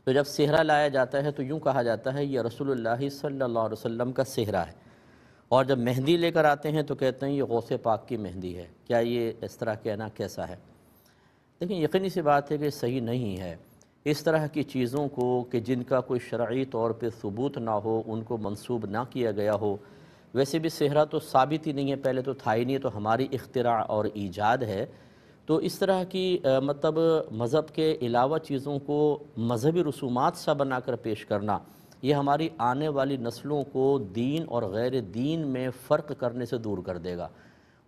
تو جب سہرا لایا جاتا ہے تو یوں کہا جاتا ہے یہ رسول اللہ صلی اللہ علیہ وسلم کا سہرا ہے، اور جب مہندی لے کر آتے ہیں تو کہتے ہیں یہ غوث پاک کی مہندی ہے۔ کیا یہ اس طرح کہنا کیسا ہے؟ لیکن یقینی سی بات ہے کہ صحیح نہیں ہے اس طرح کی چیزوں کو کہ جن کا کوئی شرعی طور پہ ثبوت نہ ہو ان کو منسوب نہ کیا گیا ہو۔ ویسے بھی سہرا تو ثابت ہی نہیں ہے، پہلے تو تھا ہی نہیں، تو ہماری اختراع اور ایجاد ہے۔ تو اس طرح کی مطلب مذہب کے علاوہ چیزوں کو مذہبی رسومات سا بنا کر پیش کرنا، یہ ہماری آنے والی نسلوں کو دین اور غیر دین میں فرق کرنے سے دور کر دے گا۔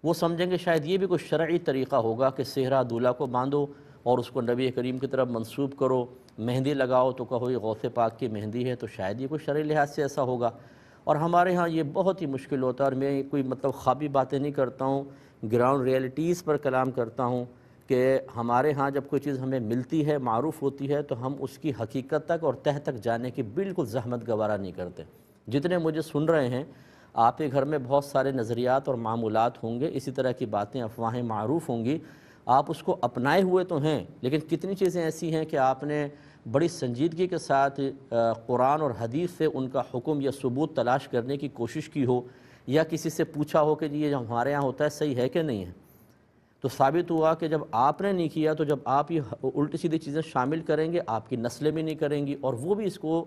وہ سمجھیں گے شاید یہ بھی کوئی شرعی طریقہ ہوگا کہ سہرا دولہا کو باندھو اور اس کو نبی کریم کی طرف منسوب کرو، مہندی لگاؤ تو کہو یہ غوث پاک کی مہندی ہے، تو شاید یہ کوئی شرعی لحاظ سے ایسا ہوگا۔ اور ہمارے ہاں یہ بہت ہی مشکل ہوتا ہے، اور میں کوئی مطلب خوابی باتیں نہیں کرتا ہوں، گراؤنڈ ریئلٹیز پر کلام کرتا ہوں کہ ہمارے ہاں جب کوئی چیز ہمیں ملتی ہے، معروف ہوتی ہے، تو ہم اس کی حقیقت تک اور تہ تک جانے کی بالکل زحمت گوارہ نہیں کرتے۔ جتنے مجھے سن رہے ہیں، آپ کے گھر میں بہت سارے نظریات اور معمولات ہوں گے، اسی طرح کی باتیں افواہیں معروف ہوں گی، آپ اس کو اپنائے ہوئے تو ہیں، لیکن کتنی چیزیں ایسی ہیں کہ آپ نے بڑی سنجیدگی کے ساتھ قرآن اور حدیث سے ان کا حکم یا ثبوت تلاش کرنے کی کوشش کی ہو، یا کسی سے پوچھا ہو کہ جی یہ ہمارے ہاں ہوتا ہے صحیح ہے کہ نہیں ہے، تو ثابت ہوا کہ جب آپ نے نہیں کیا تو جب آپ یہ الٹی سیدھی چیزیں شامل کریں گے، آپ کی نسلیں بھی نہیں کریں گی، اور وہ بھی اس کو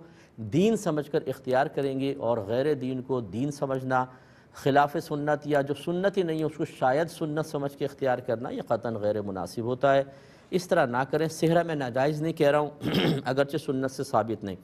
دین سمجھ کر اختیار کریں گے، اور غیر دین کو دین سمجھنا، خلاف سنت یا جو سنت ہی نہیں ہے اس کو شاید سنت سمجھ کے اختیار کرنا، یہ قطعاً غیر مناسب ہوتا ہے۔ اس طرح نہ کریں۔ سہرا میں ناجائز نہیں کہہ رہا ہوں اگرچہ سنت سے ثابت نہیں،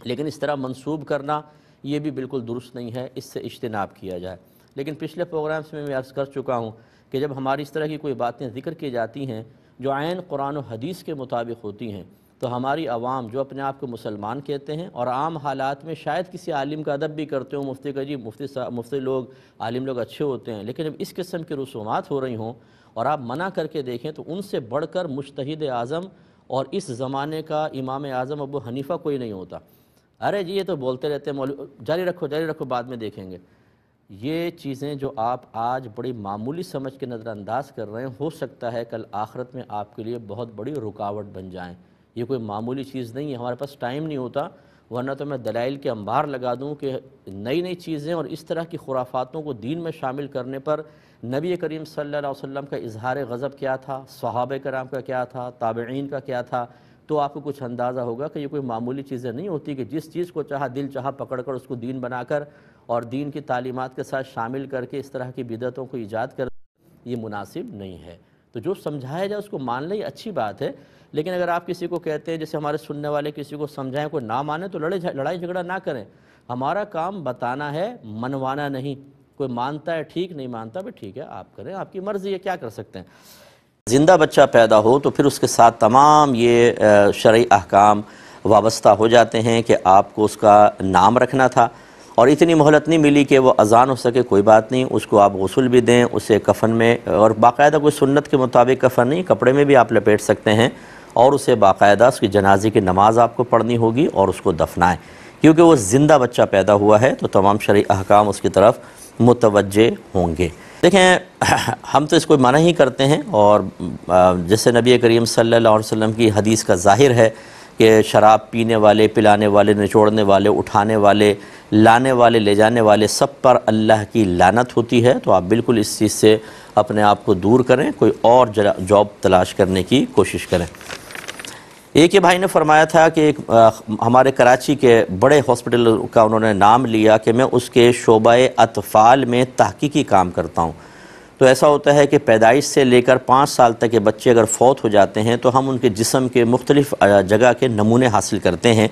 لیکن اس طرح منسوب کرنا یہ بھی بالکل درست نہیں ہے، اس سے اجتناب کیا جائے۔ لیکن پچھلے پروگرامز میں عرض کر چکا ہوں کہ جب ہماری اس طرح کی کوئی باتیں ذکر کی جاتی ہیں جو عین قرآن و حدیث کے مطابق ہوتی ہیں، تو ہماری عوام جو اپنے آپ کو مسلمان کہتے ہیں اور عام حالات میں شاید کسی عالم کا ادب بھی کرتے ہوں، مفتی کا جی مفتی لوگ، عالم لوگ اچھے ہوتے ہیں، لیکن جب اس قسم کی رسومات ہو رہی ہوں اور آپ منع کر کے دیکھیں تو ان سے بڑھ کر مجتہد اعظم اور اس زمانے کا امام اعظم ابو حنیفہ کوئی نہیں ہوتا۔ ارے جی یہ تو بولتے رہتے ہیں جاری رکھو بعد میں دیکھیں گے۔ یہ چیزیں جو آپ آج بڑی معمولی سمجھ کے نظر انداز کر رہے ہیں، ہو سکتا ہے کل آخرت میں آپ کے لیے بہت بڑی رکاوٹ بن جائیں۔ یہ کوئی معمولی چیز نہیں ہے، ہمارے پاس ٹائم نہیں ہوتا، ورنہ تو میں دلائل کے انبار لگا دوں کہ نئی چیزیں اور اس طرح کی خرافاتوں کو دین میں شامل کرنے پر نبی کریم صلی اللہ علیہ وسلم کا اظہار غضب کیا تھا، صحابہ کرام کا کیا تھا، تابعین کا کیا تھا، تو آپ کو کچھ اندازہ ہوگا کہ یہ کوئی معمولی چیزیں نہیں ہوتی کہ جس چیز کو چاہا دل چاہا پکڑ کر اس کو دین بنا کر اور دین کی تعلیمات کے ساتھ شامل کر کے اس طرح کی بدعتوں کو ایجاد کر، یہ مناسب نہیں ہے۔ تو جو سمجھایا جائے اس کو مان لیں، یہ اچھی بات ہے، لیکن اگر آپ کسی کو کہتے ہیں جیسے ہمارے سننے والے کسی کو سمجھائیں کوئی نہ مانے تو لڑائی جھگڑا نہ کریں۔ ہمارا کام بتانا ہے، منوانا نہیں۔ کوئی مانتا ہے ٹھیک، نہیں مانتا بھی ٹھیک ہے، آپ کریں، آپ کی مرضی ہے، کیا کر سکتے ہیں۔ زندہ بچہ پیدا ہو تو پھر اس کے ساتھ تمام یہ شرعی احکام وابستہ ہو جاتے ہیں کہ آپ کو اس کا نام رکھنا تھا، اور اتنی مہلت نہیں ملی کہ وہ اذان ہو سکے، کوئی بات نہیں، اس کو آپ غسل بھی دیں، اسے کفن میں، اور باقاعدہ کوئی سنت کے مطابق کفن نہیں، کپڑے میں بھی آپ لپیٹ سکتے ہیں، اور اسے باقاعدہ اس کی جنازے کی نماز آپ کو پڑھنی ہوگی اور اس کو دفنائیں، کیونکہ وہ زندہ بچہ پیدا ہوا ہے تو تمام شرعی احکام اس کی طرف متوجہ ہوں گے۔ دیکھیں ہم تو اس کو منع ہی کرتے ہیں، اور جیسے نبی کریم صلی اللہ علیہ وسلم کی حدیث کا ظاہر ہے کہ شراب پینے والے، پلانے والے، نچوڑنے والے، اٹھانے والے، لانے والے، لے جانے والے، سب پر اللہ کی لعنت ہوتی ہے، تو آپ بالکل اس چیز سے اپنے آپ کو دور کریں، کوئی اور جاب تلاش کرنے کی کوشش کریں۔ ایک یہ بھائی نے فرمایا تھا کہ ایک ہمارے کراچی کے بڑے ہاسپٹل کا انہوں نے نام لیا کہ میں اس کے شعبہ اطفال میں تحقیقی کام کرتا ہوں، تو ایسا ہوتا ہے کہ پیدائش سے لے کر 5 سال تک کے بچے اگر فوت ہو جاتے ہیں تو ہم ان کے جسم کے مختلف جگہ کے نمونے حاصل کرتے ہیں۔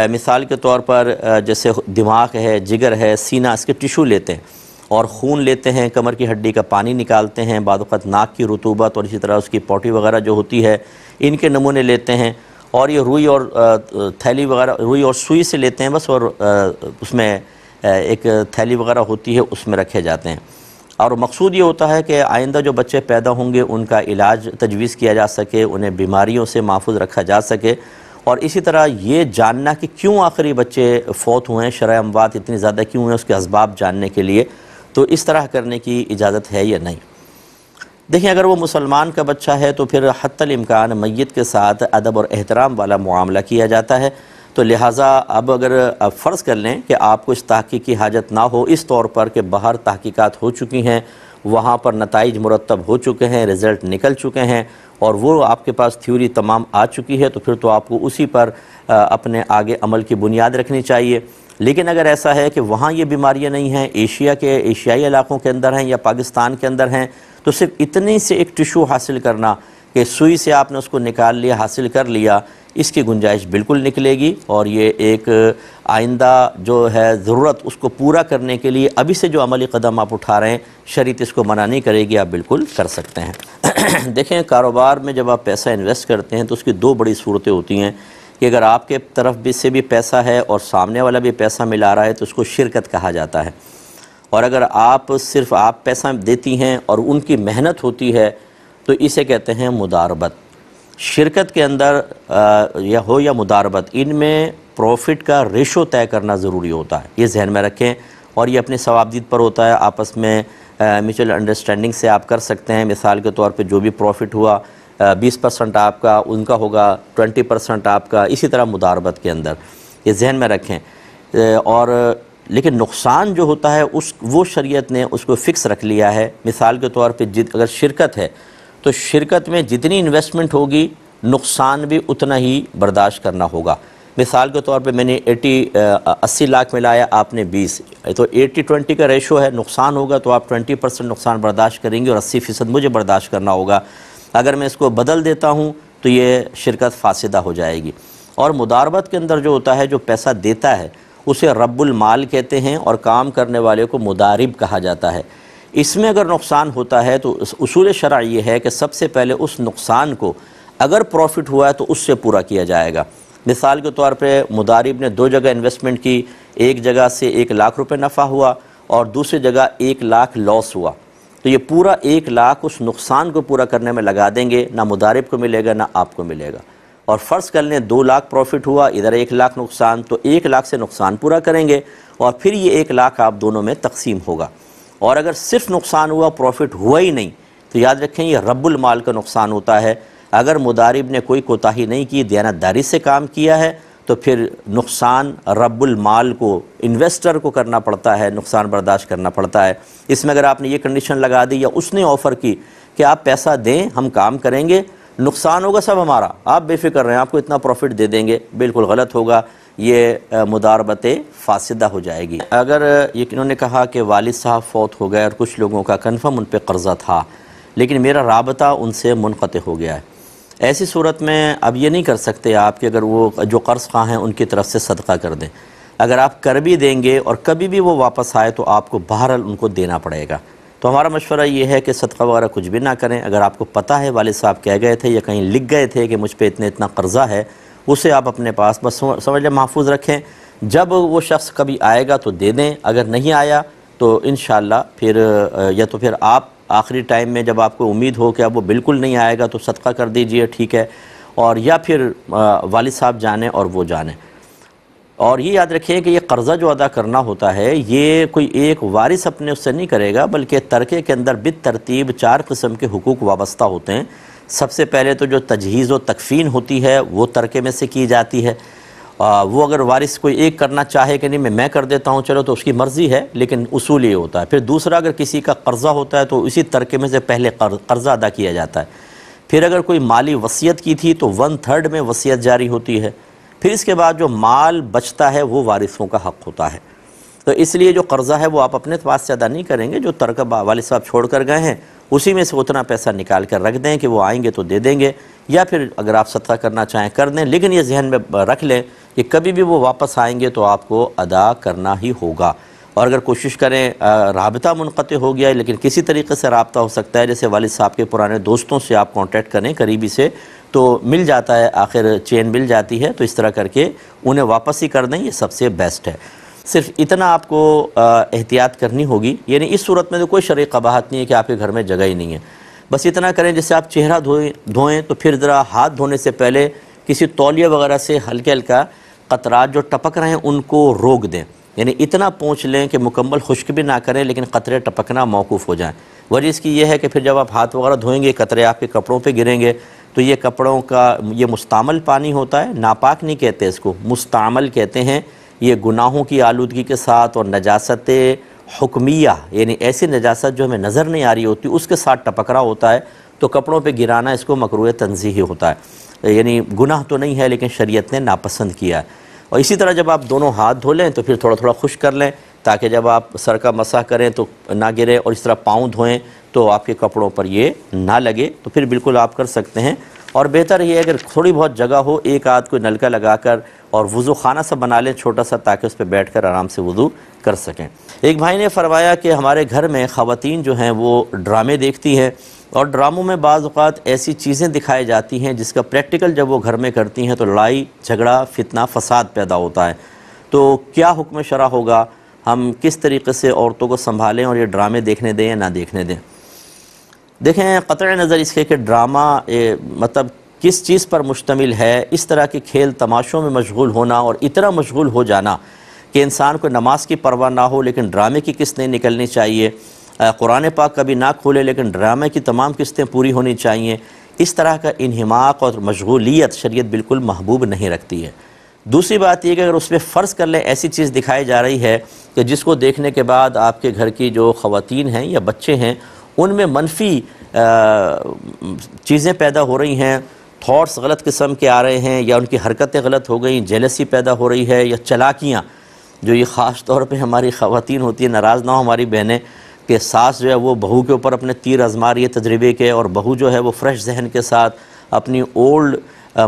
مثال کے طور پر جیسے دماغ ہے، جگر ہے، سینہ، اس کے ٹیشو لیتے ہیں اور خون لیتے ہیں، کمر کی ہڈی کا پانی نکالتے ہیں، بعض اوقات ناک کی رطوبت اور اسی طرح اس کی پوٹی وغیرہ جو ہوتی ہے ان کے نمونے لیتے ہیں، اور یہ روئی اور تھیلی وغیرہ، روئی اور سوئی سے لیتے ہیں بس، اور اس میں ایک تھیلی وغیرہ ہوتی ہے اس میں رکھے جاتے ہیں، اور مقصود یہ ہوتا ہے کہ آئندہ جو بچے پیدا ہوں گے ان کا علاج تجویز کیا جا سکے، انہیں بیماریوں سے محفوظ رکھا جا سکے، اور اسی طرح یہ جاننا کہ کیوں آخری بچے فوت ہوئے ہیں، شرح اموات اتنی زیادہ کیوں ہیں، اس کے اسباب جاننے کے لیے، تو اس طرح کرنے کی اجازت ہے یا نہیں۔ دیکھیں اگر وہ مسلمان کا بچہ ہے تو پھر حتی الامکان میت کے ساتھ ادب اور احترام والا معاملہ کیا جاتا ہے، تو لہٰذا اب اگر فرض کر لیں کہ آپ کو اس تحقیق کی حاجت نہ ہو، اس طور پر کہ باہر تحقیقات ہو چکی ہیں، وہاں پر نتائج مرتب ہو چکے ہیں، رزلٹ نکل چکے ہیں اور وہ آپ کے پاس تھیوری تمام آ چکی ہے، تو پھر تو آپ کو اسی پر اپنے آگے عمل کی بنیاد رکھنی چاہیے۔ لیکن اگر ایسا ہے کہ وہاں یہ بیماریاں نہیں ہیں، ایشیائی علاقوں کے اندر ہیں یا پاکستان کے اندر ہیں، تو صرف اتنی سے ایک ٹشو حاصل کرنا کہ سوئی سے آپ نے اس کو نکال لیا، حاصل کر لیا، اس کی گنجائش بالکل نکلے گی، اور یہ ایک آئندہ جو ہے ضرورت اس کو پورا کرنے کے لیے ابھی سے جو عملی قدم آپ اٹھا رہے ہیں، شریعت اس کو منع نہیں کرے گی، آپ بالکل کر سکتے ہیں۔ دیکھیں کاروبار میں جب آپ پیسہ انویسٹ کرتے ہیں تو اس کی دو بڑی صورتیں ہوتی ہیں کہ اگر آپ کے طرف بھی سے بھی پیسہ ہے اور سامنے والا بھی پیسہ ملا رہا ہے تو اس کو شرکت کہا جاتا ہے، اور اگر صرف آپ پیسہ دیتی ہیں اور ان کی محنت ہوتی ہے تو اسے کہتے ہیں مداربت۔ شرکت کے اندر یا مداربت، ان میں پروفٹ کا ریشو طے کرنا ضروری ہوتا ہے، یہ ذہن میں رکھیں، اور یہ اپنے ثوابدید پر ہوتا ہے، آپس میں میوچل انڈرسٹینڈنگ سے آپ کر سکتے ہیں۔ مثال کے طور پہ جو بھی پروفٹ ہوا 20% آپ کا، ان کا ہوگا 20% آپ کا، اسی طرح مداربت کے اندر یہ ذہن میں رکھیں۔ اور لیکن نقصان جو ہوتا ہے وہ شریعت نے اس کو فکس رکھ لیا ہے۔ مثال کے طور پہ اگر شرکت ہے تو شرکت میں جتنی انویسٹمنٹ ہوگی نقصان بھی اتنا ہی برداشت کرنا ہوگا۔ مثال کے طور پہ میں نے 80 لاکھ ملایا، آپ نے 20، تو 80-20 کا ریشو ہے، نقصان ہوگا تو آپ 20% نقصان برداشت کریں گے اور 80% مجھے برداشت کرنا ہوگا۔ اگر میں اس کو بدل دیتا ہوں تو یہ شرکت فاسدہ ہو جائے گی۔ اور مداربت کے اندر جو ہوتا ہے، جو پیسہ دیتا ہے اسے رب المال کہتے ہیں، اور کام کرنے والے کو مدارب کہا جاتا ہے۔ اس میں اگر نقصان ہوتا ہے تو اصول شرع یہ ہے کہ سب سے پہلے اس نقصان کو اگر پروفٹ ہوا ہے تو اس سے پورا کیا جائے گا۔ مثال کے طور پہ مدارب نے 2 جگہ انویسٹمنٹ کی، ایک جگہ سے 1 لاکھ روپے نفع ہوا اور دوسری جگہ 1 لاکھ لاس ہوا، تو یہ پورا 1 لاکھ اس نقصان کو پورا کرنے میں لگا دیں گے، نہ مدارب کو ملے گا نہ آپ کو ملے گا۔ اور فرض کر لیں 2 لاکھ پروفٹ ہوا، ادھر 1 لاکھ نقصان، تو 1 لاکھ سے نقصان پورا کریں گے اور پھر یہ 1 لاکھ آپ دونوں میں تقسیم ہوگا۔ اور اگر صرف نقصان ہوا، پروفٹ ہوا ہی نہیں، تو یاد رکھیں یہ رب المال کا نقصان ہوتا ہے۔ اگر مدارب نے کوئی کوتاہی نہیں کی، دیانتداری سے کام کیا ہے، تو پھر نقصان رب المال کو، انویسٹر کو کرنا پڑتا ہے، نقصان برداشت کرنا پڑتا ہے۔ اس میں اگر آپ نے یہ کنڈیشن لگا دی یا اس نے آفر کی کہ آپ پیسہ دیں، ہم کام کریں گے، نقصان ہوگا سب ہمارا، آپ بے فکر رہیں، آپ کو اتنا پروفٹ دے دیں گے، بالکل غلط ہوگا، یہ مداربت فاسدہ ہو جائے گی۔ اگر انہوں نے کہا کہ والد صاحب فوت ہو گئے اور کچھ لوگوں کا کنفرم ان پہ قرضہ تھا لیکن میرا رابطہ ان سے منقطع ہو گیا ہے، ایسی صورت میں اب یہ نہیں کر سکتے آپ کہ اگر وہ جو قرض خواہ ہیں ان کی طرف سے صدقہ کر دیں۔ اگر آپ کر بھی دیں گے اور کبھی بھی وہ واپس آئے تو آپ کو بہرحال ان کو دینا پڑے گا۔ تو ہمارا مشورہ یہ ہے کہ صدقہ وغیرہ کچھ بھی نہ کریں۔ اگر آپ کو پتہ ہے والد صاحب کہہ گئے تھے یا کہیں لکھ گئے تھے کہ مجھ پہ اتنا قرضہ ہے، اسے آپ اپنے پاس بس سمجھ لیں محفوظ رکھیں، جب وہ شخص کبھی آئے گا تو دے دیں، اگر نہیں آیا تو انشاءاللہ پھر یا تو پھر آپ آخری ٹائم میں جب آپ کو امید ہو کہ اب وہ بالکل نہیں آئے گا تو صدقہ کر دیجئے، ٹھیک ہے، اور یا پھر والد صاحب جانیں اور وہ جانیں۔ اور یہ یاد رکھیں کہ یہ قرضہ جو ادا کرنا ہوتا ہے یہ کوئی ایک وارث اپنے اس سے نہیں کرے گا، بلکہ ترکے کے اندر بالترتیب 4 قسم کے حقوق وابستہ ہوتے ہیں۔ سب سے پہلے تو جو تجہیز و تکفین ہوتی ہے وہ ترکے میں سے کی جاتی ہے، وہ اگر وارث کوئی ایک کرنا چاہے کہ نہیں میں کر دیتا ہوں چلو تو اس کی مرضی ہے، لیکن اصول یہ ہوتا ہے۔ پھر دوسرا اگر کسی کا قرضہ ہوتا ہے تو اسی ترکے میں سے پہلے قرضہ ادا کیا جاتا ہے۔ پھر اگر کوئی مالی وصیت کی تھی تو 1/3 میں وصیت جاری ہوتی ہے، پھر اس کے بعد جو مال بچتا ہے وہ وارثوں کا حق ہوتا ہے۔ تو اس لیے جو قرضہ ہے وہ آپ اپنے پاس سے ادا نہیں کریں گے، جو ترکہ والد صاحب چھوڑ کر گئے ہیں اسی میں سے اتنا پیسہ نکال کر رکھ دیں کہ وہ آئیں گے تو دے دیں گے، یا پھر اگر آپ صدقہ کرنا چاہیں کر دیں، لیکن یہ ذہن میں رکھ لیں کہ کبھی بھی وہ واپس آئیں گے تو آپ کو ادا کرنا ہی ہوگا۔ اور اگر کوشش کریں رابطہ منقطع ہو گیا ہے لیکن کسی طریقے سے رابطہ ہو سکتا ہے، جیسے والد صاحب کے پرانے دوستوں سے آپ کانٹیکٹ کریں قریبی سے تو مل جاتا ہے، آخر چین مل جاتی ہے، تو اس طرح کر کے انہیں واپس ہی کر دیں، یہ سب سے بیسٹ ہے۔ صرف اتنا آپ کو احتیاط کرنی ہوگی، یعنی اس صورت میں تو کوئی شرعی قباحت نہیں ہے کہ آپ کے گھر میں جگہ ہی نہیں ہے، بس اتنا کریں جیسے آپ چہرہ دھوئیں تو پھر ذرا ہاتھ دھونے سے پہلے کسی تولیہ وغیرہ سے ہلکے ہلکا قطرات جو ٹپک رہے ہیں ان کو روک دیں، یعنی اتنا پونچھ لیں کہ مکمل خشک بھی نہ کریں لیکن قطرے ٹپکنا موقوف ہو جائیں، وجہ اس کی یہ ہے کہ پھر جب آپ ہاتھ وغیرہ دھوئیں گے قطرے آپ کے کپڑوں پہ گریں گے تو یہ کپڑوں کا یہ مستعمل پانی ہوتا ہے، ناپاک نہیں کہتے اس کو، مستعمل کہتے ہیں۔ یہ گناہوں کی آلودگی کے ساتھ اور نجاست حکمیہ یعنی ایسی نجاست جو ہمیں نظر نہیں آ رہی ہوتی اس کے ساتھ ٹپک رہا ہوتا ہے، تو کپڑوں پہ گرانا اس کو مکروہ تنزیہی ہوتا ہے، یعنی گناہ تو نہیں ہے لیکن شریعت نے ناپسند کیا ہے۔ اور اسی طرح جب آپ دونوں ہاتھ دھو لیں تو پھر تھوڑا تھوڑا خشک کر لیں تاکہ جب آپ سر کا مسح کریں تو نہ گرے، اور اس طرح پاؤں دھوئیں تو آپ کے کپڑوں پر یہ نہ لگے، تو پھر بالکل آپ کر سکتے ہیں۔ اور بہتر یہ ہے اگر تھوڑی بہت جگہ ہو ایک آدھ کوئی نلکا لگا کر اور وضو خانہ سا بنا لیں چھوٹا سا تاکہ اس پہ بیٹھ کر آرام سے وضو کر سکیں۔ ایک بھائی نے فرمایا کہ ہمارے گھر میں خواتین جو ہیں وہ ڈرامے دیکھتی ہیں اور ڈراموں میں بعض اوقات ایسی چیزیں دکھائی جاتی ہیں جس کا پریکٹیکل جب وہ گھر میں کرتی ہیں تو لڑائی جھگڑا فتنہ فساد پیدا ہوتا ہے، تو کیا حکم شرع ہوگا؟ ہم کس طریقے سے عورتوں کو سنبھالیں اور یہ ڈرامے دیکھنے دیں یا نہ دیکھنے دیں؟ دیکھیں قطع نظر اس کے کہ ڈرامہ مطلب کس چیز پر مشتمل ہے، اس طرح کے کھیل تماشوں میں مشغول ہونا اور اتنا مشغول ہو جانا کہ انسان کو نماز کی پرواہ نہ ہو لیکن ڈرامے کی قسطیں نکلنی چاہیے، قرآن پاک کبھی نہ کھولے لیکن ڈرامے کی تمام قسطیں پوری ہونی چاہیے، اس طرح کا انہماق اور مشغولیت شریعت بالکل محبوب نہیں رکھتی ہے۔ دوسری بات یہ کہ اگر اس پہ فرض کر لیں ایسی چیز دکھائی جا رہی ہے کہ جس کو دیکھنے کے بعد آپ کے گھر کی جو خواتین ہیں یا بچے ہیں ان میں منفی چیزیں پیدا ہو رہی ہیں، تھاٹس غلط قسم کے آ رہے ہیں یا ان کی حرکتیں غلط ہو گئیں، جیلسی پیدا ہو رہی ہے یا چالاکیاں، جو یہ خاص طور پہ ہماری خواتین ہوتی ہیں، ناراض نہ ہو ہماری بہنیں، کہ ساس جو ہے وہ بہو کے اوپر اپنے تیر آزما رہی ہے تجربے کے، اور بہو جو ہے وہ فریش ذہن کے ساتھ اپنی اولڈ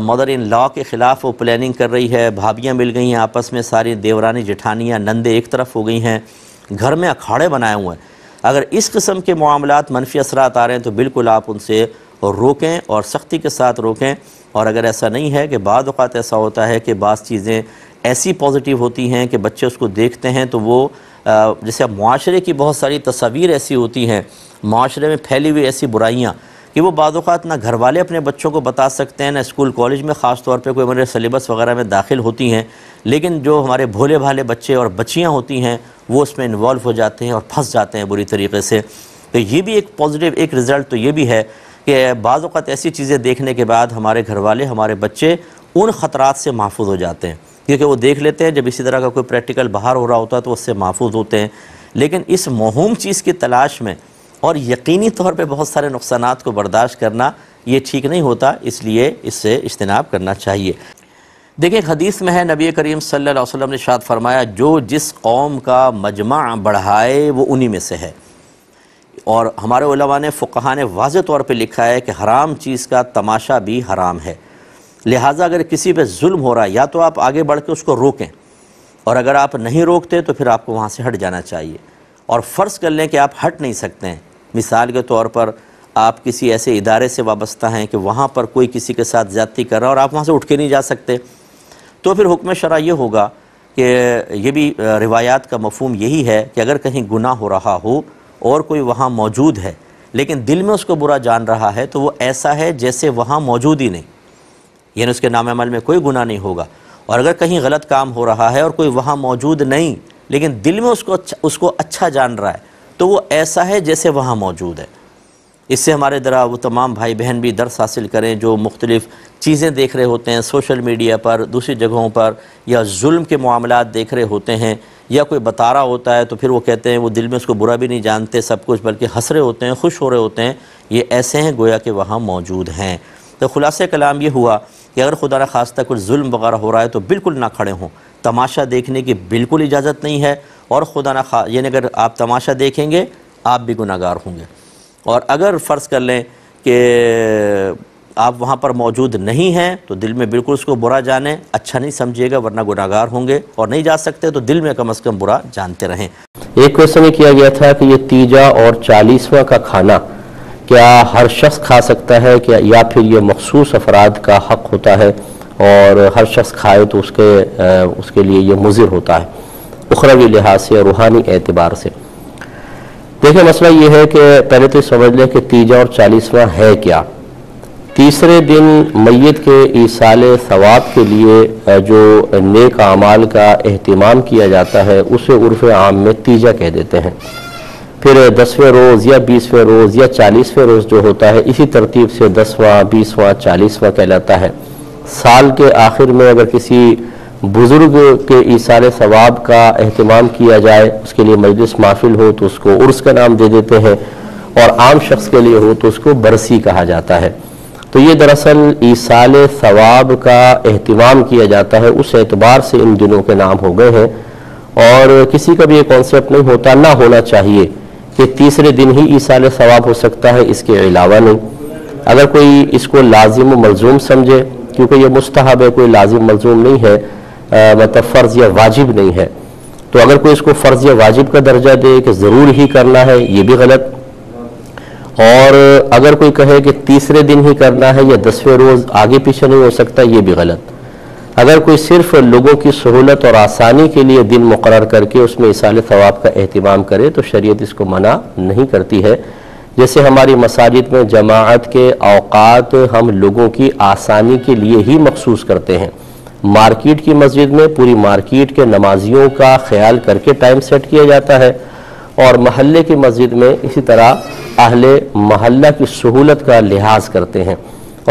مدر ان لا کے خلاف وہ پلاننگ کر رہی ہے، بھابیاں مل گئی ہیں آپس میں، ساری دیورانی جٹھانیاں نندے ایک طرف ہو گئی ہیں، گھر میں اکھاڑے بنائے ہوئے ہیں۔ اگر اس قسم کے معاملات منفی اثرات آ رہے ہیں تو بالکل آپ ان سے روکیں اور سختی کے ساتھ روکیں، اور اگر ایسا نہیں ہے کہ بعض اوقات ایسا ہوتا ہے کہ بعض چیزیں ایسی پازیٹیو ہوتی ہیں کہ بچے اس کو دیکھتے ہیں تو وہ جیسے معاشرے کی بہت ساری تصاویر ایسی ہوتی ہیں، معاشرے میں پھیلی ہوئی ایسی برائیاں کہ وہ بعض اوقات نہ گھر والے اپنے بچوں کو بتا سکتے ہیں، نہ اسکول کالج میں خاص طور پہ کوئی ہمارے سلیبس وغیرہ میں داخل ہوتی ہیں، لیکن جو ہمارے بھولے بھالے بچے اور بچیاں ہوتی ہیں وہ اس میں انوالو ہو جاتے ہیں اور پھنس جاتے ہیں بری طریقے سے۔ تو یہ بھی ایک پازیٹیو ایک رزلٹ تو یہ بھی ہے کہ بعض اوقات ایسی چیزیں دیکھنے کے بعد ہمارے گھر والے ہمارے بچے ان خطرات سے محفوظ ہو جاتے ہیں، کیونکہ وہ دیکھ لیتے ہیں جب اسی طرح کا کوئی پریکٹیکل باہر ہو رہا ہوتا ہے تو اس سے محفوظ ہوتے ہیں۔ لیکن اس موہوم چیز کی تلاش میں اور یقینی طور پہ بہت سارے نقصانات کو برداشت کرنا یہ ٹھیک نہیں ہوتا، اس لیے اس سے اجتناب کرنا چاہیے۔ دیکھیں ایک حدیث میں ہے نبی کریم صلی اللہ علیہ وسلم نے ارشاد فرمایا جو جس قوم کا مجمع بڑھائے وہ انہی میں سے ہے، اور ہمارے علماء نے فقہاء نے واضح طور پہ لکھا ہے کہ حرام چیز کا تماشا بھی حرام ہے، لہٰذا اگر کسی پہ ظلم ہو رہا ہے یا تو آپ آگے بڑھ کے اس کو روکیں، اور اگر آپ نہیں روکتے تو پھر آپ کو وہاں سے ہٹ جانا چاہیے، اور فرض کر لیں کہ آپ ہٹ نہیں سکتے ہیں، مثال کے طور پر آپ کسی ایسے ادارے سے وابستہ ہیں کہ وہاں پر کوئی کسی کے ساتھ زیادتی کر رہا ہے اور آپ وہاں سے اٹھ کے نہیں جا سکتے، تو پھر حکم شرع یہ ہوگا کہ یہ بھی روایات کا مفہوم یہی ہے کہ اگر کہیں گناہ ہو رہا ہو اور کوئی وہاں موجود ہے لیکن دل میں اس کو برا جان رہا ہے تو وہ ایسا ہے جیسے وہاں موجود ہی نہیں، یعنی اس کے نام عمل میں کوئی گناہ نہیں ہوگا۔ اور اگر کہیں غلط کام ہو رہا ہے اور کوئی وہاں موجود نہیں لیکن دل میں اس کو اچھا جان رہا ہے تو وہ ایسا ہے جیسے وہاں موجود ہے۔ اس سے ہمارے ذرا وہ تمام بھائی بہن بھی درس حاصل کریں جو مختلف چیزیں دیکھ رہے ہوتے ہیں سوشل میڈیا پر، دوسری جگہوں پر، یا ظلم کے معاملات دیکھ رہے ہوتے ہیں، یا کوئی بتا رہا ہوتا ہے تو پھر وہ کہتے ہیں وہ دل میں اس کو برا بھی نہیں جانتے سب کچھ، بلکہ ہنس رہے ہوتے ہیں، خوش ہو رہے ہوتے ہیں، یہ ایسے ہیں گویا کہ وہاں موجود ہیں۔ تو خلاصہ کلام یہ ہوا کہ اگر خدا نہ خواستہ کچھ ظلم وغیرہ ہو رہا ہے تو بالکل نہ کھڑے ہوں، تماشا دیکھنے کی بالکل اجازت نہیں ہے، اور خدا نہ خواستہ یعنی اگر آپ تماشا دیکھیں گے آپ بھی گناہ گار ہوں گے، اور اگر فرض کر لیں کہ آپ وہاں پر موجود نہیں ہیں تو دل میں بالکل اس کو برا جانیں، اچھا نہیں سمجھیے گا ورنہ گناہ گار ہوں گے، اور نہیں جا سکتے تو دل میں کم از کم برا جانتے رہیں۔ ایک کوئسچن کیا گیا تھا کہ یہ تیجا اور 40واں کا کھانا کیا ہر شخص کھا سکتا ہے یا پھر یہ مخصوص افراد کا حق ہوتا ہے اور ہر شخص کھائے تو اس کے لیے یہ مضر ہوتا ہے اخروی لحاظ سے اور روحانی اعتبار سے؟ دیکھیں مسئلہ یہ ہے کہ پہلے تو سمجھ لیں کہ تیجا اور 40واں ہے کیا۔ تیسرے دن میت کے ایصال ثواب کے لیے جو نیک اعمال کا اہتمام کیا جاتا ہے اسے عرف عام میں تیجا کہہ دیتے ہیں۔ پھر 10ویں روز یا 20ویں روز یا 40ویں روز جو ہوتا ہے اسی ترتیب سے 10واں 20واں 40واں کہلاتا ہے۔ سال کے آخر میں اگر کسی بزرگ کے ایصال ثواب کا اہتمام کیا جائے، اس کے لیے مجلس محفل ہو تو اس کو عرس کا نام دے دیتے ہیں، اور عام شخص کے لیے ہو تو اس کو برسی کہا جاتا ہے۔ تو یہ دراصل ایصال ثواب کا اہتمام کیا جاتا ہے، اس اعتبار سے ان دنوں کے نام ہو گئے ہیں، اور کسی کا بھی یہ کانسیپٹ نہیں ہوتا، نہ ہونا چاہیے کہ تیسرے دن ہی ایصال ثواب ہو سکتا ہے، اس کے علاوہ نہیں۔ اگر کوئی اس کو لازم و ملزوم سمجھے، کیونکہ یہ مستحب ہے، کوئی لازم ملزوم نہیں ہے، مطلب فرض یا واجب نہیں ہے، تو اگر کوئی اس کو فرض یا واجب کا درجہ دے کہ ضرور ہی کرنا ہے، یہ بھی غلط۔ اور اگر کوئی کہے کہ تیسرے دن ہی کرنا ہے یا 10ویں روز آگے پیچھے نہیں ہو سکتا، یہ بھی غلط۔ اگر کوئی صرف لوگوں کی سہولت اور آسانی کے لیے دن مقرر کر کے اس میں ایصال ثواب کا اہتمام کرے تو شریعت اس کو منع نہیں کرتی ہے۔ جیسے ہماری مساجد میں جماعت کے اوقات ہم لوگوں کی آسانی کے لیے ہی مخصوص کرتے ہیں۔ مارکیٹ کی مسجد میں پوری مارکیٹ کے نمازیوں کا خیال کر کے ٹائم سیٹ کیا جاتا ہے، اور محلے کی مسجد میں اسی طرح اہل محلہ کی سہولت کا لحاظ کرتے ہیں۔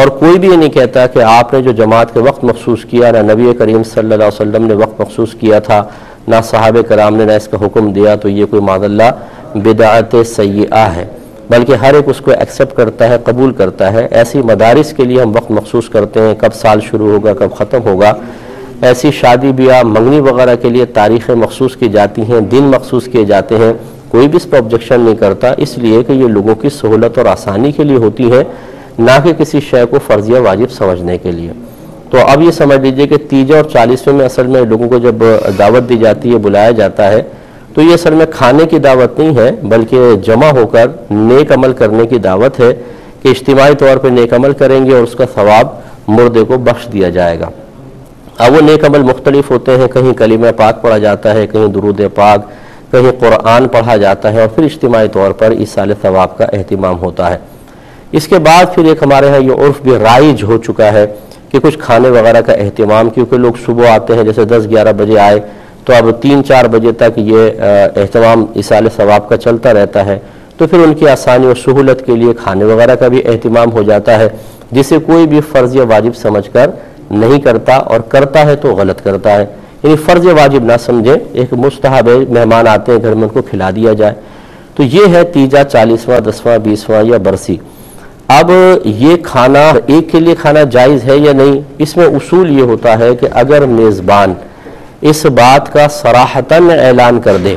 اور کوئی بھی یہ نہیں کہتا کہ آپ نے جو جماعت کے وقت مخصوص کیا، نہ نبی کریم صلی اللہ علیہ وسلم نے وقت مخصوص کیا تھا، نہ صحابہ کرام نے نہ اس کا حکم دیا، تو یہ کوئی معاذ اللہ بدعت سیئہ ہے، بلکہ ہر ایک اس کو ایکسیپٹ کرتا ہے، قبول کرتا ہے۔ ایسی مدارس کے لیے ہم وقت مخصوص کرتے ہیں، کب سال شروع ہوگا کب ختم ہوگا۔ ایسی شادی بیاہ منگنی وغیرہ کے لیے تاریخیں مخصوص کی جاتی ہیں، دن مخصوص کیے جاتے ہیں، کوئی بھی اس پر آبجیکشن نہیں کرتا، اس لیے کہ یہ لوگوں کی سہولت اور آسانی کے لیے ہوتی ہے، نہ کہ کسی شے کو فرض یا واجب سمجھنے کے لیے۔ تو اب یہ سمجھ لیجئے کہ تیجا اور 40ویں میں اصل میں لوگوں کو جب دعوت دی جاتی ہے، بلایا جاتا ہے، تو یہ اصل میں کھانے کی دعوت نہیں ہے، بلکہ جمع ہو کر نیک عمل کرنے کی دعوت ہے کہ اجتماعی طور پہ نیک عمل کریں گے اور اس کا ثواب مردے کو بخش دیا جائے گا۔ اب وہ نیک عمل مختلف ہوتے ہیں، کہیں کلمہ پاک پڑھا جاتا ہے، کہیں درود پاک، کہیں قرآن پڑھا جاتا ہے، اور پھر اجتماعی طور پر ایصال ثواب کا اہتمام ہوتا ہے۔ اس کے بعد پھر ایک ہمارے ہاں یہ عرف بھی رائج ہو چکا ہے کہ کچھ کھانے وغیرہ کا اہتمام، کیونکہ لوگ صبح آتے ہیں، جیسے 10-11 بجے آئے تو اب 3-4 بجے تک یہ اہتمام ایصال ثواب کا چلتا رہتا ہے، تو پھر ان کی آسانی اور سہولت کے لیے کھانے وغیرہ کا بھی اہتمام ہو جاتا ہے، جسے کوئی بھی فرض یا واجب سمجھ کر نہیں کرتا، اور کرتا ہے تو غلط کرتا ہے۔ یعنی فرض یا واجب نہ سمجھے، ایک مستحب ہے، مہمان آتے ہیں گھر میں ان کو کھلا دیا جائے۔ تو یہ ہے تیجا، 40واں، 10واں، 20واں یا برسی۔ اب یہ کھانا ایک کے لیے کھانا جائز ہے یا نہیں، اس میں اصول یہ ہوتا ہے کہ اگر میزبان اس بات کا صراحتاً اعلان کر دے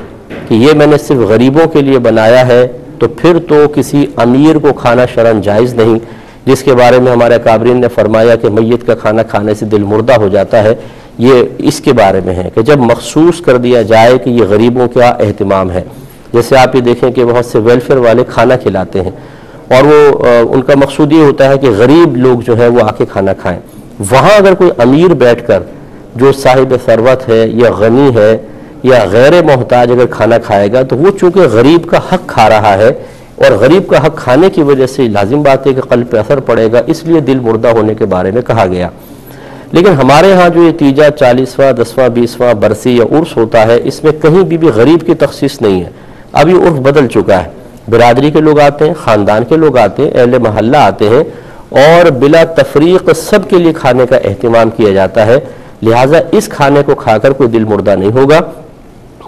کہ یہ میں نے صرف غریبوں کے لیے بنایا ہے، تو پھر تو کسی امیر کو کھانا شرعاً جائز نہیں، جس کے بارے میں ہمارے اکابرین نے فرمایا کہ میت کا کھانا کھانے سے دل مردہ ہو جاتا ہے۔ یہ اس کے بارے میں ہے کہ جب مخصوص کر دیا جائے کہ یہ غریبوں کا اہتمام ہے، جیسے آپ یہ دیکھیں کہ بہت سے ویلفیئر والے کھانا کھلاتے ہیں، اور وہ ان کا مقصود یہ ہوتا ہے کہ غریب لوگ جو ہے وہ آ کے کھانا کھائیں۔ وہاں اگر کوئی امیر بیٹھ کر جو صاحب ثروت ہے یا غنی ہے یا غیر محتاج اگر کھانا کھائے گا، تو وہ چونکہ غریب کا حق کھا رہا ہے، اور غریب کا حق کھانے کی وجہ سے لازم بات ہے کہ قلب پہ اثر پڑے گا، اس لیے دل مردہ ہونے کے بارے میں کہا گیا۔ لیکن ہمارے ہاں جو یہ تیجا، 40واں، 10واں، 20واں برسی یا عرس ہوتا ہے، اس میں کہیں بھی غریب کی تخصیص نہیں ہے۔ اب یہ عرف بدل چکا ہے، برادری کے لوگ آتے ہیں، خاندان کے لوگ آتے ہیں، اہل محلہ آتے ہیں، اور بلا تفریق سب کے لیے کھانے کا اہتمام کیا جاتا ہے۔ لہٰذا اس کھانے کو کھا کر کوئی دل مردہ نہیں ہوگا،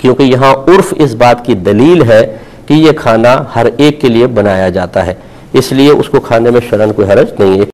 کیونکہ یہاں عرف اس بات کی دلیل ہے کہ یہ کھانا ہر ایک کے لیے بنایا جاتا ہے، اس لیے اس کو کھانے میں شرعاً کوئی حرج نہیں ہے۔